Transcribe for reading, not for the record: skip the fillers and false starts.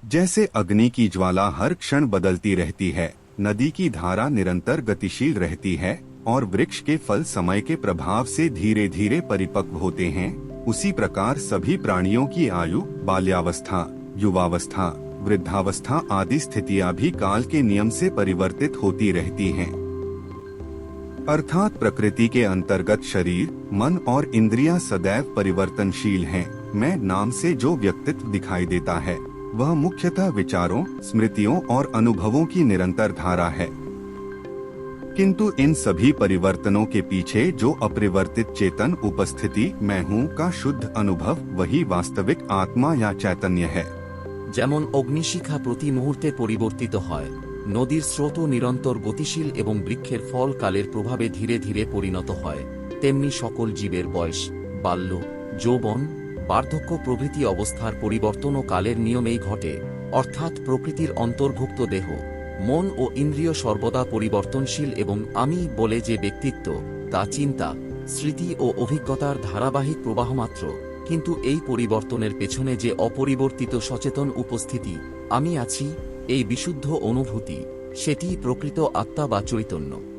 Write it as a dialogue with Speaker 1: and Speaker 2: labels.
Speaker 1: जैसे अग्नि की ज्वाला हर क्षण बदलती रहती है, नदी की धारा निरंतर गतिशील रहती है और वृक्ष के फल समय के प्रभाव से धीरे धीरे परिपक्व होते हैं, उसी प्रकार सभी प्राणियों की आयु, बाल्यावस्था, युवावस्था, वृद्धावस्था आदि स्थितियां भी काल के नियम से परिवर्तित होती रहती हैं। अर्थात प्रकृति के अंतर्गत शरीर, मन और इंद्रियां सदैव परिवर्तनशील हैं। मैं नाम से जो व्यक्तित्व दिखाई देता है वह मुख्यतः विचारों, स्मृतियों और अनुभवों की निरंतर धारा है। किंतु इन सभी परिवर्तनों के पीछे जो अपरिवर्तित चेतन उपस्थिति मैं हूँ का शुद्ध अनुभव, वही वास्तविक आत्मा या चैतन्य है।
Speaker 2: যেমন অগ্নিশিখা প্রতি মুহূর্তে পরিবর্তিত হয়, নদীর স্রোতও নিরন্তর গতিশীল এবং বৃক্ষের ফল কালের প্রভাবে ধীরে ধীরে পরিণত হয়, তেমনি সকল জীবের বয়স, বাল্য, যৌবন, বার্ধক্য প্রভৃতি অবস্থার পরিবর্তনও কালের নিয়মেই ঘটে। অর্থাৎ প্রকৃতির অন্তর্ভুক্ত দেহ, মন ও ইন্দ্রিয় সর্বদা পরিবর্তনশীল এবং আমি বলে যে ব্যক্তিত্ব, তা চিন্তা, স্মৃতি ও অভিজ্ঞতার ধারাবাহিক প্রবাহ মাত্র। কিন্তু এই পরিবর্তনের পেছনে যে অপরিবর্তিত সচেতন উপস্থিতি, আমি আছি, এই বিশুদ্ধ অনুভূতি, সেটিই প্রকৃত আত্মা বা চৈতন্য।